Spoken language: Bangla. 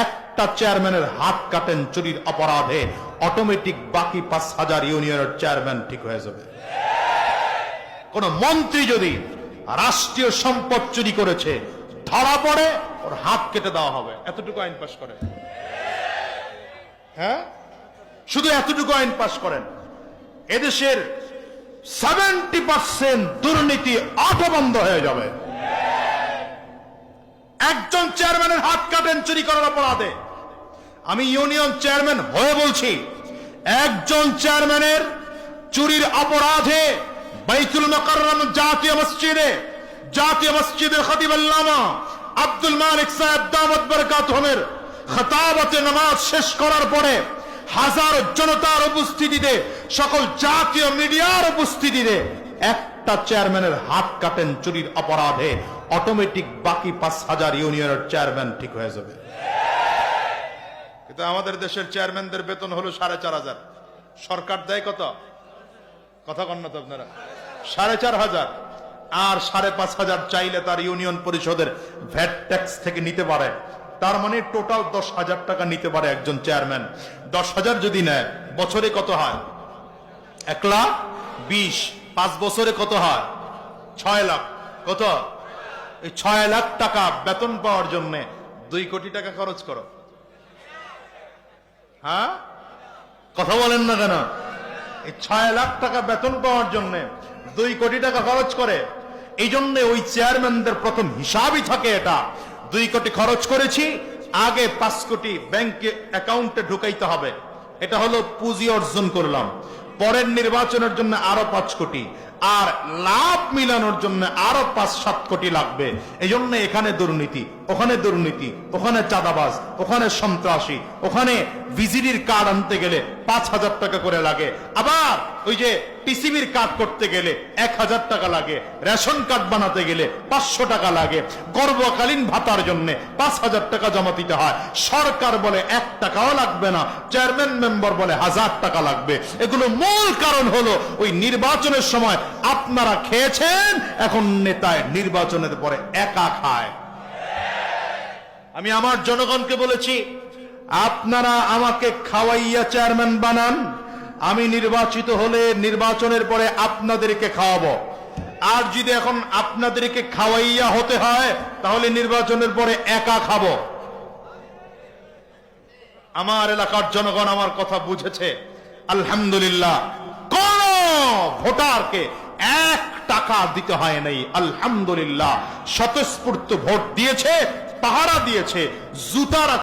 একটা চেয়ারম্যানের হাত কাটেন চুরির অপরাধে, অটোমেটিক বাকি ৫,০০০ ইউনিয়নের চেয়ারম্যান ঠিক হয়ে যাবে। কোন মন্ত্রী যদি রাষ্ট্রীয় সম্পদ চুরি করেছে, ধরা পড়ে, ওর হাত কেটে দেওয়া হবে। এতটুকু আইন পাস করেন, হ্যাঁ, শুধু এতটুকু আইন পাস করেন, এদেশের 70% দুর্নীতি অটো বন্ধ হয়ে যাবে। একজন চেয়ারম্যানের হাত কাটেন চুরি করার অপরাধে। আমি ইউনিয়ন চেয়ারম্যান হয়ে বলছি, একজন চেয়ারম্যানের চুরির অপরাধে বাইতুল মুকাররম জাতীয় মসজিদের খতিব আল্লামা আব্দুল মালিক সাহেব দামাত বরকাতুহুমের খতাবতে নামাজ শেষ করার পরে হাজারো জনতার উপস্থিতিতে, সকল জাতীয় মিডিয়ার উপস্থিতিতে একটা চেয়ারম্যানের হাত কাটেন চুরির অপরাধে, অটোমেটিক বাকি ৫,০০০ ইউনিয়নের চেয়ারম্যান ঠিক হয়ে যাবে। কিন্তু আমাদের দেশের চেয়ারম্যানদের বেতন হলো ৪,৫০০। সরকার দেয় কত? কথা কন না তো আপনারা? ৪,৫০০। আর ৫,৫০০ চাইলে তার ইউনিয়ন পরিষদের ভ্যাট ট্যাক্স থেকে নিতে পারে। তার মানে টোটাল ১০,০০০ টাকা নিতে পারে একজন চেয়ারম্যান। ১০,০০০ যদি নেয়, বছরে কত হয়? ১,২০,০০০। ৫ বছরে কত হয়? ৬ লাখ। কত? এই ৬ লাখ টাকা বেতন পাওয়ার জন্য ২ কোটি টাকা খরচ করো। হ্যাঁ, কথা বলেন না কেন? এই ৬ লাখ টাকা বেতন পাওয়ার জন্য ২ কোটি টাকা খরচ করে। এই জন্য ওই চেয়ারম্যানদের প্রথম হিসাবই থাকে এটা, ২ কোটি খরচ করেছি, আগে ৫ কোটি ব্যাংকে অ্যাকাউন্টে ঢুকাইতে হবে। এটা হলো পুঁজি অর্জন করলাম। পরের নির্বাচনের জন্য আরো ৫ কোটি, আর লাভ মিলানোর জন্য আরো ৫-৭ কোটি লাগবে। এই জন্য এখানে দুর্নীতি, ওখানে দুর্নীতি, ওখানে চাঁদাবাজ, ওখানে সন্ত্রাসী, ওখানে ভিজিডির কার্ড আনতে গেলে ৫,০০০ টাকা করে লাগে। আবার ওই যে টিসিবির কার্ড করতে গেলে ১,০০০ টাকা লাগে, রেশন কার্ড বানাতে গেলে ৫০০ টাকা লাগে, গর্ভকালীন ভাতার জন্য ৫,০০০ টাকা জমা দিতে হয়। সরকার বলে ১ টাকাও লাগবে না, চেয়ারম্যান মেম্বার বলে ১,০০০ টাকা লাগবে। এগুলো মূল কারণ হলো ওই নির্বাচনের সময় আপনারা খেয়েছেন, এখন নেতায় নির্বাচনের পরে একা খায়। আমি আমার জনগণকে বলেছি, আপনারা আমাকে খাওয়াইয়া চেয়ারম্যান বানান, আমি নির্বাচিত হলে নির্বাচনের পরে আপনাদেরকে খাওয়াবো। আর যদি এখন আপনাদেরকে খাওয়াইয়া হতে হয়, তাহলে নির্বাচনের পরে একা খাবো। আমার এলাকার জনগণ আমার কথা বুঝেছে, আলহামদুলিল্লাহ। কোন ভোটারকে ১ টাকা দিতে হয় নাই, আলহামদুলিল্লাহ। স্বতঃস্ফূর্ত ভোট দিয়েছে, পাহারা দিয়েছে, জুতার